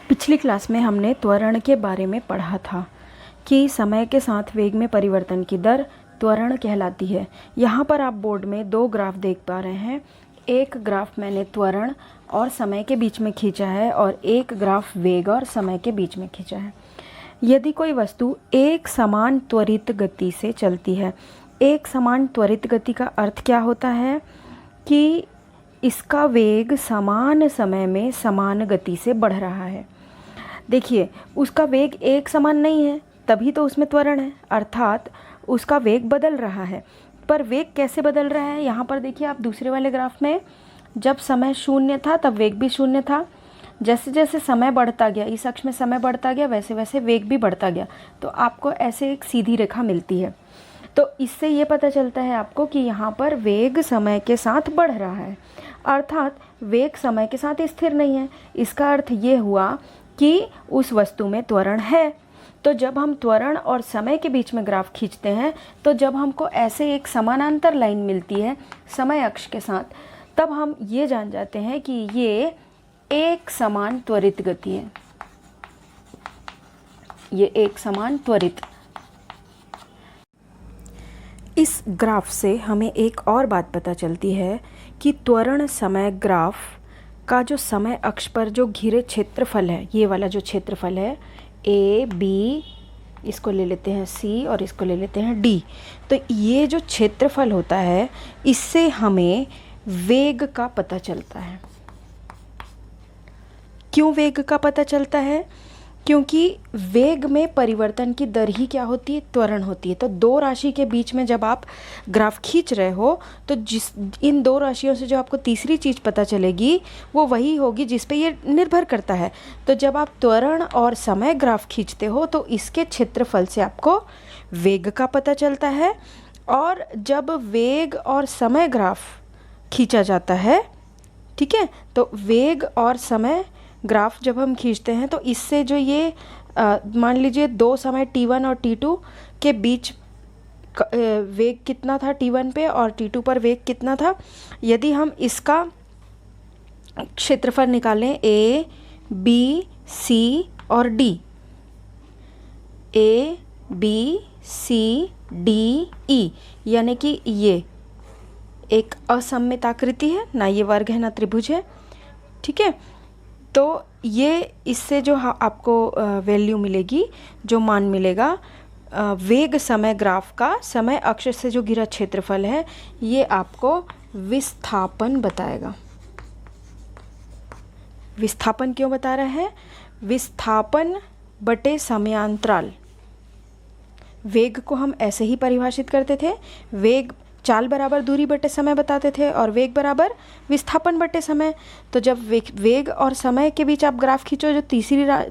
पिछली क्लास में हमने त्वरण के बारे में पढ़ा था कि समय के साथ वेग में परिवर्तन की दर त्वरण कहलाती है। यहाँ पर आप बोर्ड में दो ग्राफ देख पा रहे हैं। एक ग्राफ मैंने त्वरण और समय के बीच में खींचा है और एक ग्राफ वेग और समय के बीच में खींचा है। यदि कोई वस्तु एक समान त्वरित गति से चलती है, एक समान त्वरित गति का अर्थ क्या होता है कि इसका वेग समान समय में समान गति से बढ़ रहा है। देखिए, उसका वेग एक समान नहीं है, तभी तो उसमें त्वरण है, अर्थात उसका वेग बदल रहा है। पर वेग कैसे बदल रहा है, यहाँ पर देखिए आप दूसरे वाले ग्राफ में, जब समय शून्य था तब वेग भी शून्य था। जैसे जैसे समय बढ़ता गया, इस अक्ष में समय बढ़ता गया, वैसे वैसे वेग भी बढ़ता गया। तो आपको ऐसे एक सीधी रेखा मिलती है। तो इससे ये पता चलता है आपको कि यहाँ पर वेग समय के साथ बढ़ रहा है, अर्थात वेग समय के साथ स्थिर नहीं है। इसका अर्थ ये हुआ कि उस वस्तु में त्वरण है। तो जब हम त्वरण और समय के बीच में ग्राफ खींचते हैं, तो जब हमको ऐसे एक समानांतर लाइन मिलती है समय अक्ष के साथ, तब हम ये जान जाते हैं कि ये एक समान त्वरित गति है। ये एक समान त्वरित। इस ग्राफ से हमें एक और बात पता चलती है कि त्वरण समय ग्राफ का जो समय अक्ष पर जो घिरे क्षेत्रफल है, ये वाला जो क्षेत्रफल है ए बी, इसको ले लेते हैं सी और इसको ले लेते हैं डी। तो ये जो क्षेत्रफल होता है, इससे हमें वेग का पता चलता है। क्यों वेग का पता चलता है? क्योंकि वेग में परिवर्तन की दर ही क्या होती है? त्वरण होती है। तो दो राशि के बीच में जब आप ग्राफ खींच रहे हो, तो इन दो राशियों से जो आपको तीसरी चीज़ पता चलेगी वो वही होगी जिस पे ये निर्भर करता है। तो जब आप त्वरण और समय ग्राफ खींचते हो तो इसके क्षेत्रफल से आपको वेग का पता चलता है। और जब वेग और समय ग्राफ खींचा जाता है, ठीक है, तो वेग और समय ग्राफ जब हम खींचते हैं तो इससे जो ये मान लीजिए दो समय t1 और t2 के बीच वेग कितना था t1 पे और t2 पर वेग कितना था, यदि हम इसका क्षेत्रफल निकालें a b c और d, a b c d e, यानी कि ये एक असममित आकृति है, ना ये वर्ग है ना त्रिभुज है, ठीक है। तो ये इससे जो आपको वैल्यू मिलेगी, जो मान मिलेगा वेग समय ग्राफ का समय अक्ष से जो घिरा क्षेत्रफल है, ये आपको विस्थापन बताएगा। विस्थापन क्यों बता रहा है? विस्थापन बटे समयांतराल। वेग को हम ऐसे ही परिभाषित करते थे, वेग चाल बराबर दूरी बटे समय बताते थे और वेग बराबर विस्थापन बटे समय। तो जब वेग और समय के बीच आप ग्राफ खींचो, जो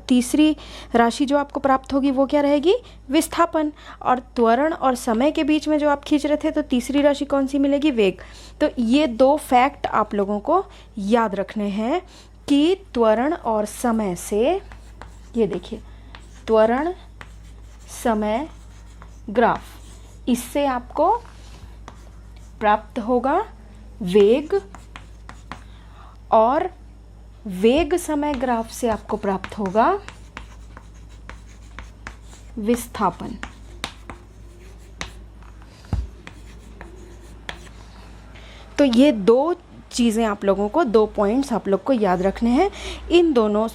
तीसरी राशि जो आपको प्राप्त होगी वो क्या रहेगी? विस्थापन। और त्वरण और समय के बीच में जो आप खींच रहे थे, तो तीसरी राशि कौन सी मिलेगी? वेग। तो ये दो फैक्ट आप लोगों को याद रखने हैं कि त्वरण और समय से, ये देखिए त्वरण समय ग्राफ, इससे आपको प्राप्त होगा वेग, और वेग समय ग्राफ से आपको प्राप्त होगा विस्थापन। तो ये दो चीज़ें आप लोगों को, दो पॉइंट्स आप लोग को याद रखने हैं। इन दोनों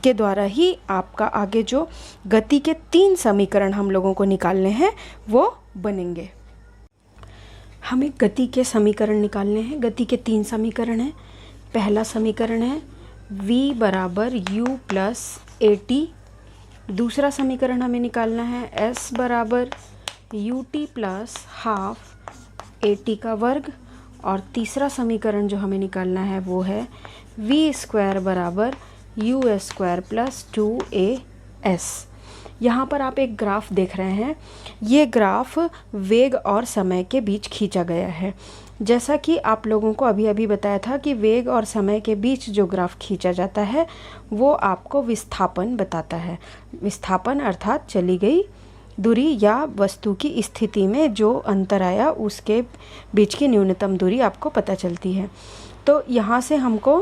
के द्वारा ही आपका आगे जो गति के 3 समीकरण हम लोगों को निकालने हैं वो बनेंगे। हमें गति के समीकरण निकालने हैं। गति के 3 समीकरण हैं। पहला समीकरण है v बराबर u प्लस ए टी। दूसरा समीकरण हमें निकालना है s बराबर U T plus half A T का वर्ग। और तीसरा समीकरण जो हमें निकालना है वो है v स्क्वायर बराबर U S square plus 2as। यहाँ पर आप एक ग्राफ देख रहे हैं। ये ग्राफ वेग और समय के बीच खींचा गया है। जैसा कि आप लोगों को अभी अभी बताया था कि वेग और समय के बीच जो ग्राफ खींचा जाता है वो आपको विस्थापन बताता है। विस्थापन अर्थात चली गई दूरी या वस्तु की स्थिति में जो अंतर आया, उसके बीच की न्यूनतम दूरी आपको पता चलती है। तो यहाँ से हमको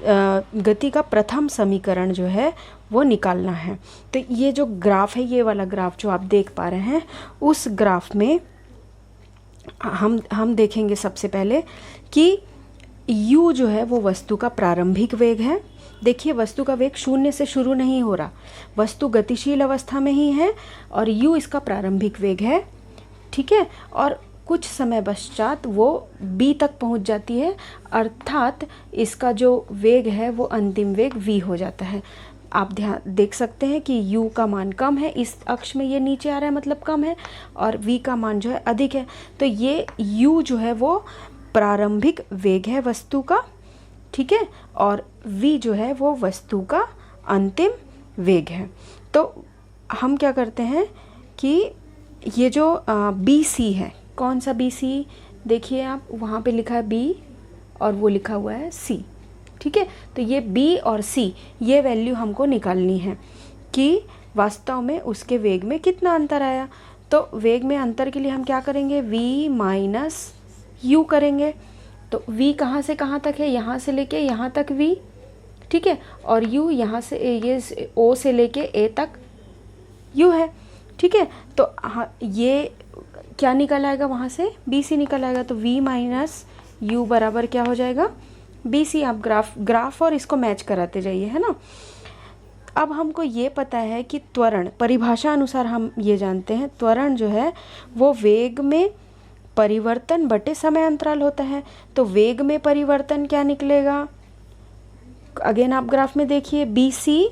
गति का प्रथम समीकरण जो है वो निकालना है। तो ये जो ग्राफ है, ये वाला ग्राफ जो आप देख पा रहे हैं, उस ग्राफ में हम देखेंगे सबसे पहले कि u जो है वो वस्तु का प्रारंभिक वेग है। देखिए, वस्तु का वेग शून्य से शुरू नहीं हो रहा, वस्तु गतिशील अवस्था में ही है और u इसका प्रारंभिक वेग है। ठीक है, और कुछ समय पश्चात वो b तक पहुंच जाती है, अर्थात इसका जो वेग है वो अंतिम वेग v हो जाता है। आप ध्यान देख सकते हैं कि u का मान कम है, इस अक्ष में ये नीचे आ रहा है मतलब कम है, और v का मान जो है अधिक है। तो ये u जो है वो प्रारंभिक वेग है वस्तु का, ठीक है, और v जो है वो वस्तु का अंतिम वेग है। तो हम क्या करते हैं कि ये जो BC है, कौन सा BC, देखिए आप वहाँ पे लिखा है B और वो लिखा हुआ है C। ठीक है, तो ये B और C, ये वैल्यू हमको निकालनी है कि वास्तव में उसके वेग में कितना अंतर आया। तो वेग में अंतर के लिए हम क्या करेंगे, v माइनस u करेंगे। तो v कहाँ से कहाँ तक है, यहाँ से लेके यहाँ तक v, ठीक है, और u यहाँ से ये o से लेके a तक u है। ठीक है, तो ये क्या निकल आएगा, वहाँ से BC निकल आएगा। तो v माइनस u बराबर क्या हो जाएगा, BC। आप ग्राफ और इसको मैच कराते जाइए, है ना। अब हमको ये पता है कि त्वरण, परिभाषा अनुसार हम ये जानते हैं, त्वरण जो है वो वेग में परिवर्तन बटे समय अंतराल होता है। तो वेग में परिवर्तन क्या निकलेगा, अगेन आप ग्राफ में देखिए, BC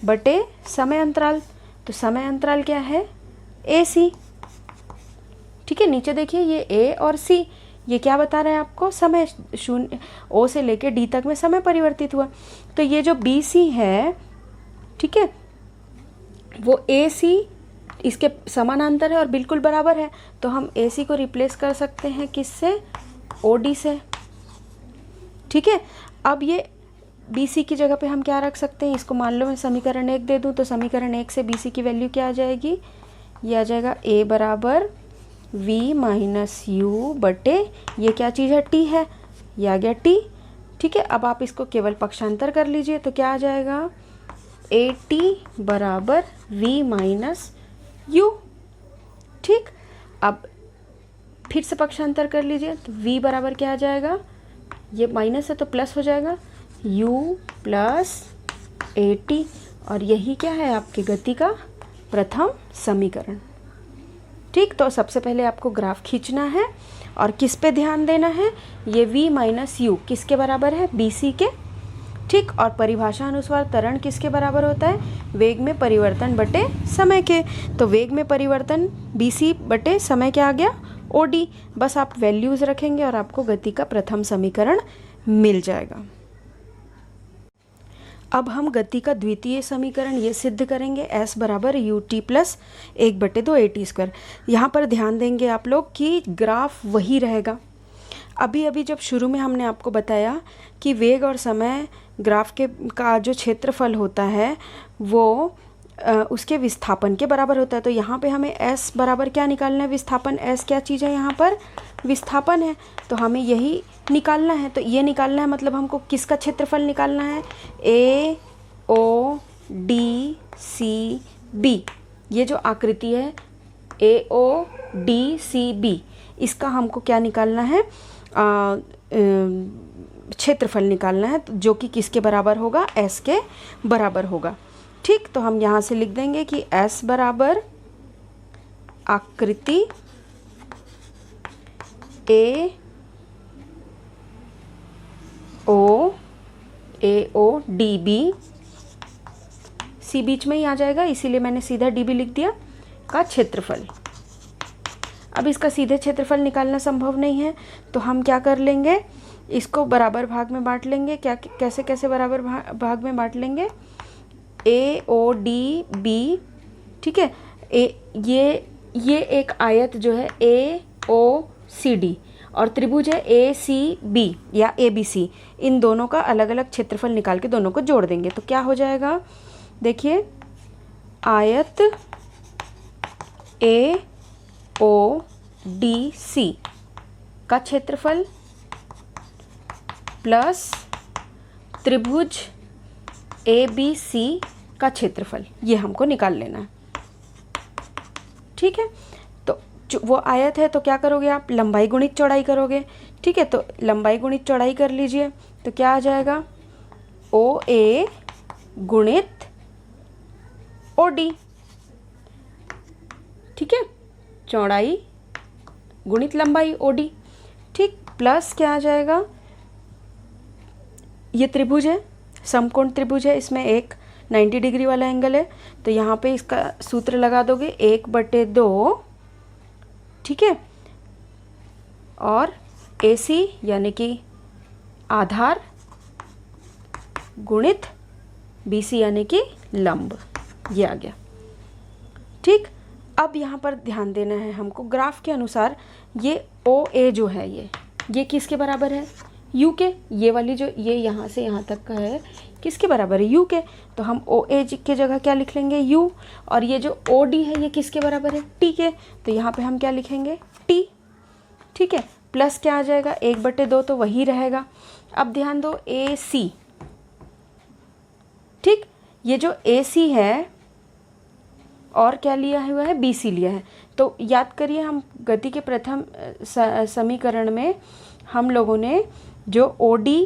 बटे समय अंतराल। तो समय अंतराल क्या है, AC। ठीक है, नीचे देखिए ये A और C, ये क्या बता रहे हैं आपको, समय शून्य O से लेके D तक में समय परिवर्तित हुआ। तो ये जो BC है, ठीक है, वो AC इसके समानांतर है और बिल्कुल बराबर है। तो हम AC को रिप्लेस कर सकते हैं किससे, OD से। ठीक है, अब ये BC की जगह पे हम क्या रख सकते हैं, इसको मान लो मैं समीकरण 1 दे दूं, तो समीकरण 1 से BC की वैल्यू क्या आ जाएगी, ये आ जाएगा A बराबर v माइनस u बटे, ये क्या चीज़ है, t है, ये आ गया t। ठीक है, अब आप इसको केवल पक्षांतर कर लीजिए, तो क्या आ जाएगा, AT बराबर v माइनस u। ठीक, अब फिर से पक्षांतर कर लीजिए, तो v बराबर क्या आ जाएगा, ये माइनस है तो प्लस हो जाएगा, u प्लस AT, और यही क्या है, आपकी गति का प्रथम समीकरण। ठीक, तो सबसे पहले आपको ग्राफ खींचना है और किस पे ध्यान देना है, ये v माइनस u किसके बराबर है, BC के। ठीक, और परिभाषा अनुसार त्वरण किसके बराबर होता है, वेग में परिवर्तन बटे समय के। तो वेग में परिवर्तन BC बटे समय क्या आ गया, OD। बस आप वैल्यूज़ रखेंगे और आपको गति का प्रथम समीकरण मिल जाएगा। अब हम गति का द्वितीय समीकरण ये सिद्ध करेंगे, S बराबर ut प्लस 1/2 AT स्क्वायर। यहाँ पर ध्यान देंगे आप लोग कि ग्राफ वही रहेगा। अभी जब शुरू में हमने आपको बताया कि वेग और समय ग्राफ का जो क्षेत्रफल होता है वो उसके विस्थापन के बराबर होता है। तो यहाँ पे हमें S बराबर क्या निकालना है, विस्थापन। S क्या चीज़ है, यहाँ पर विस्थापन है, तो हमें यही निकालना है। तो ये निकालना है मतलब हमको किसका क्षेत्रफल निकालना है, AODCB। ये जो आकृति है AODCB, इसका हमको क्या निकालना है, क्षेत्रफल निकालना है, जो कि किसके बराबर होगा, S के बराबर होगा। ठीक, तो हम यहाँ से लिख देंगे कि S बराबर आकृति AODB, C बीच में ही आ जाएगा इसीलिए मैंने सीधा DB लिख दिया, का क्षेत्रफल। अब इसका सीधे क्षेत्रफल निकालना संभव नहीं है, तो हम क्या कर लेंगे, इसको बराबर भाग में बांट लेंगे। क्या कैसे कैसे बराबर भाग में बांट लेंगे, AODB। ठीक है, ये एक आयत जो है AOCD और त्रिभुज है ACB या ABC, इन दोनों का अलग अलग क्षेत्रफल निकाल के दोनों को जोड़ देंगे तो क्या हो जाएगा, देखिए आयत AODC का क्षेत्रफल प्लस त्रिभुज ABC का क्षेत्रफल, ये हमको निकाल लेना है। ठीक है, तो वो आयत है तो क्या करोगे आप, लंबाई गुणित चौड़ाई करोगे। ठीक है, तो लंबाई गुणित चौड़ाई कर लीजिए, तो क्या आ जाएगा, OA गुणित OD। ठीक है, चौड़ाई गुणित लंबाई OD। ठीक, प्लस क्या आ जाएगा, ये त्रिभुज है, समकोण त्रिभुज है, इसमें एक 90 डिग्री वाला एंगल है, तो यहाँ पे इसका सूत्र लगा दोगे 1/2। ठीक है, और AC यानी कि आधार गुणित BC यानी कि लंब, ये आ गया। ठीक, अब यहाँ पर ध्यान देना है हमको, ग्राफ के अनुसार ये OA जो है ये किसके बराबर है, U के। ये वाली जो ये यहाँ से यहाँ तक का है किसके बराबर है, U के। तो हम OA के जगह क्या लिख लेंगे, U। और ये जो OD है ये किसके बराबर है, T के। तो यहाँ पे हम क्या लिखेंगे, T। ठीक है, प्लस क्या आ जाएगा, 1/2 तो वही रहेगा। अब ध्यान दो, AC। ठीक, ये जो AC है और क्या लिया हुआ है, BC लिया है। तो याद करिए, हम गति के प्रथम समीकरण में हम लोगों ने जो OD,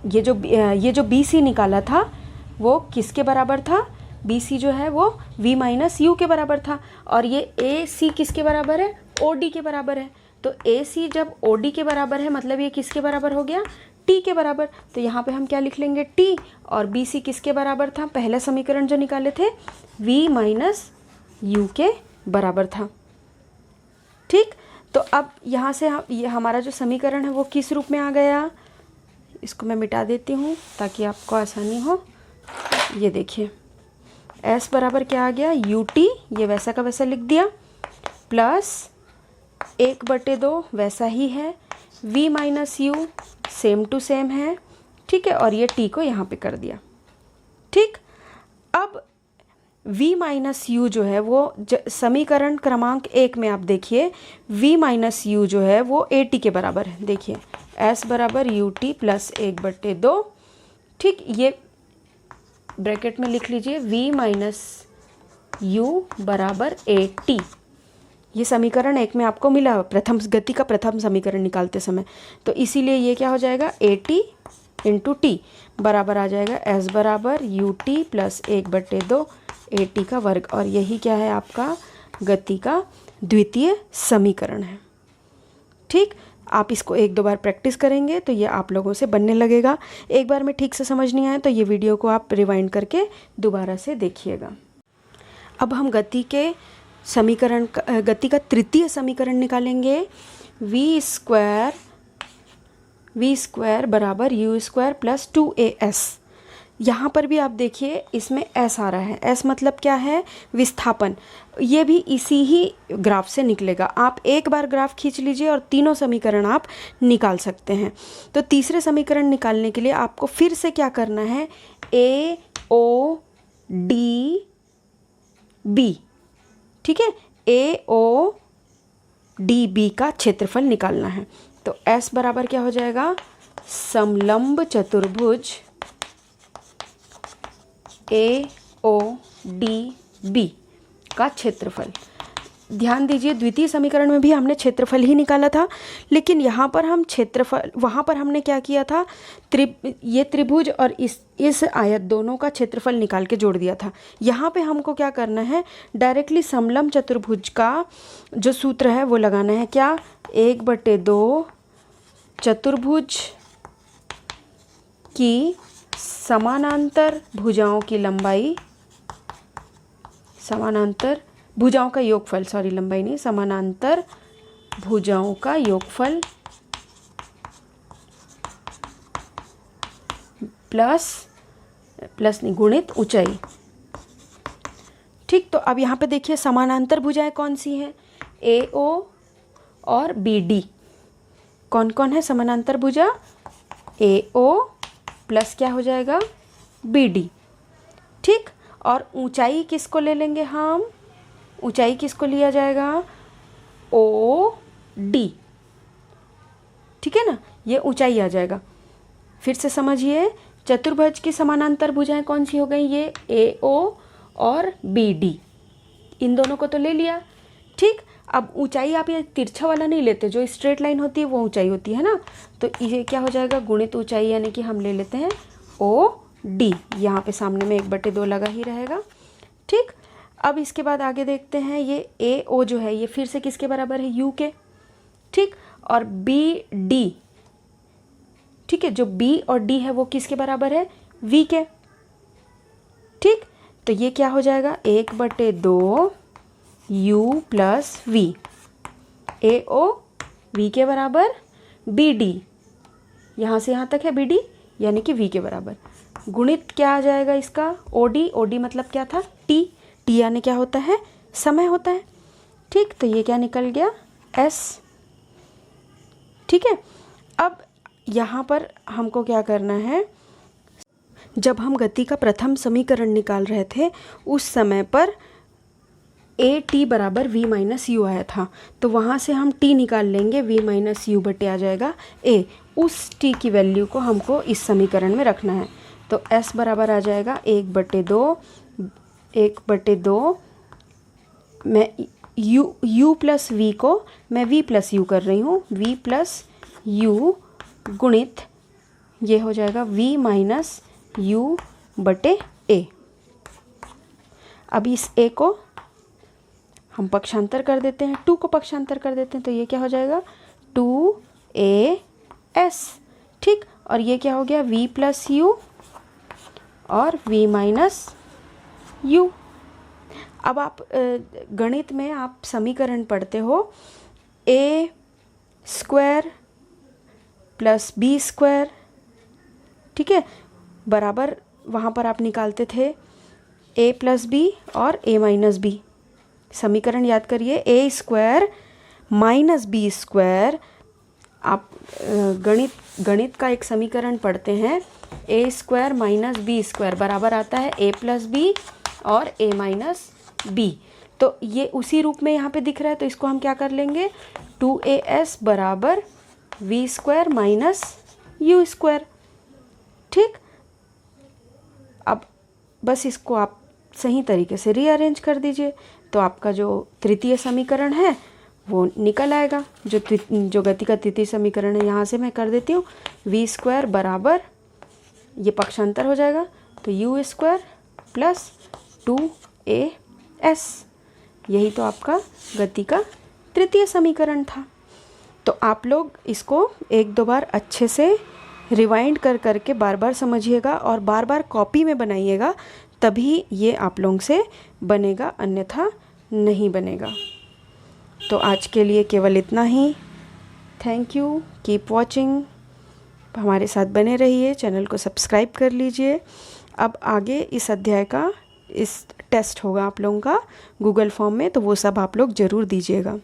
ये जो BC निकाला था वो किसके बराबर था, BC जो है वो V माइनस U के बराबर था। और ये AC किसके बराबर है, OD के बराबर है। तो AC जब OD के बराबर है मतलब ये किसके बराबर हो गया, T के बराबर। तो यहाँ पे हम क्या लिख लेंगे, T। और BC किसके बराबर था, पहला समीकरण जो निकाले थे V माइनस U के बराबर था। ठीक, तो अब यहाँ से ये हमारा जो समीकरण है वो किस रूप में आ गया, इसको मैं मिटा देती हूँ ताकि आपको आसानी हो। ये देखिए, S बराबर क्या आ गया, UT, ये वैसा का वैसा लिख दिया, प्लस 1/2 वैसा ही है, V minus U same to same है। ठीक है, और ये T को यहाँ पे कर दिया। ठीक, अब V माइनस U जो है वो समीकरण क्रमांक 1 में आप देखिए, V माइनस U जो है वो AT के बराबर है। देखिए, S बराबर UT प्लस 1/2। ठीक, ये ब्रैकेट में लिख लीजिए, V माइनस U बराबर AT। ये समीकरण 1 में आपको मिला प्रथम गति का प्रथम समीकरण निकालते समय। तो इसीलिए ये क्या हो जाएगा, AT इंटू T बराबर आ जाएगा S बराबर UT प्लस 1/2 AT का वर्ग। और यही क्या है, आपका गति का द्वितीय समीकरण है। ठीक, आप इसको 1-2 बार प्रैक्टिस करेंगे तो ये आप लोगों से बनने लगेगा। एक बार में ठीक से समझ नहीं आए तो ये वीडियो को आप रिवाइंड करके दोबारा से देखिएगा। अब हम गति का तृतीय समीकरण निकालेंगे। V स्क्वायर बराबर U स्क्वायर प्लस 2AS। यहाँ पर भी आप देखिए, इसमें S आ रहा है। S मतलब क्या है, विस्थापन। ये भी इसी ही ग्राफ से निकलेगा। आप एक बार ग्राफ खींच लीजिए और तीनों समीकरण आप निकाल सकते हैं। तो तीसरे समीकरण निकालने के लिए आपको फिर से क्या करना है, AODB। ठीक है, AODB का क्षेत्रफल निकालना है। तो S बराबर क्या हो जाएगा, समलंब चतुर्भुज AODB का क्षेत्रफल। ध्यान दीजिए, द्वितीय समीकरण में भी हमने क्षेत्रफल ही निकाला था, लेकिन यहाँ पर हम क्षेत्रफल, वहाँ पर हमने क्या किया था, ये त्रिभुज और इस आयत दोनों का क्षेत्रफल निकाल के जोड़ दिया था। यहाँ पे हमको क्या करना है, डायरेक्टली समलंब चतुर्भुज का जो सूत्र है वो लगाना है। क्या, 1/2 चतुर्भुज की समानांतर भुजाओं की लंबाई, समानांतर भुजाओं का योगफल, सॉरी लंबाई नहीं, समानांतर भुजाओं का योगफल प्लस नहीं, गुणित ऊंचाई। ठीक, तो अब यहाँ पे देखिए समानांतर भुजाएं कौन सी हैं, AO और BD। कौन कौन है समानांतर भुजा, AO प्लस क्या हो जाएगा, BD। ठीक, और ऊंचाई किसको ले लेंगे हम, ऊंचाई किसको लिया जाएगा, OD। ठीक है ना, ये ऊंचाई आ जाएगा। फिर से समझिए, चतुर्भुज की समानांतर भुजाएं कौन सी हो गई? ये AO और BD, इन दोनों को तो ले लिया। ठीक, अब ऊंचाई आप ये तिरछा वाला नहीं लेते, जो स्ट्रेट लाइन होती है वो ऊंचाई होती है ना, तो ये क्या हो जाएगा? गुणित ऊंचाई, यानी कि हम ले लेते हैं OD। यहाँ पे सामने में 1/2 लगा ही रहेगा। ठीक, अब इसके बाद आगे देखते हैं, ये AO जो है ये फिर से किसके बराबर है? U के। ठीक, और BD, ठीक है, जो B और D है वो किसके बराबर है? V के। ठीक, तो ये क्या हो जाएगा? 1/2 U plus V। AO V के बराबर, BD यहाँ से यहाँ तक है BD, यानी कि V के बराबर। गुणित क्या आ जाएगा इसका? OD। OD मतलब क्या था? T। T यानी क्या होता है? समय होता है। ठीक, तो ये क्या निकल गया? S। ठीक है, अब यहाँ पर हमको क्या करना है? जब हम गति का प्रथम समीकरण निकाल रहे थे उस समय पर AT बराबर V माइनस U आया था, तो वहाँ से हम T निकाल लेंगे, V माइनस U बटे आ जाएगा A। उस T की वैल्यू को हमको इस समीकरण में रखना है, तो S बराबर आ जाएगा 1/2। मैं U प्लस V को मैं V प्लस U कर रही हूँ, V प्लस U गुणित ये हो जाएगा V माइनस U बटे A। अब इस A को हम पक्षांतर कर देते हैं, 2 को पक्षांतर कर देते हैं, तो ये क्या हो जाएगा? 2AS। ठीक, और ये क्या हो गया? V प्लस U और V माइनस U। अब आप गणित में आप समीकरण पढ़ते हो, A square plus B square, ठीक है, बराबर वहाँ पर आप निकालते थे A प्लस B और A माइनस B। समीकरण याद करिए, A square minus B square. आप गणित का एक समीकरण पढ़ते हैं, A square minus B square बराबर आता है A प्लस B और A माइनस B। तो ये उसी रूप में यहाँ पे दिख रहा है, तो इसको हम क्या कर लेंगे? 2AS बराबर V square minus U square. ठीक, अब बस इसको आप सही तरीके से रीअरेंज कर दीजिए, तो आपका जो तृतीय समीकरण है वो निकल आएगा। जो गति का तृतीय समीकरण है, यहाँ से मैं कर देती हूँ, V स्क्वायर बराबर, ये पक्षांतर हो जाएगा, तो U स्क्वायर प्लस 2AS। यही तो आपका गति का तृतीय समीकरण था। तो आप लोग इसको 1-2 बार अच्छे से रिवाइंड कर करके बार बार समझिएगा और बार बार कॉपी में बनाइएगा, तभी ये आप लोगों से बनेगा, अन्यथा नहीं बनेगा। तो आज के लिए केवल इतना ही। थैंक यू, कीप वॉचिंग, हमारे साथ बने रहिए, चैनल को सब्सक्राइब कर लीजिए। अब आगे इस अध्याय का टेस्ट होगा आप लोगों का गूगल फॉर्म में, तो वो सब आप लोग ज़रूर दीजिएगा।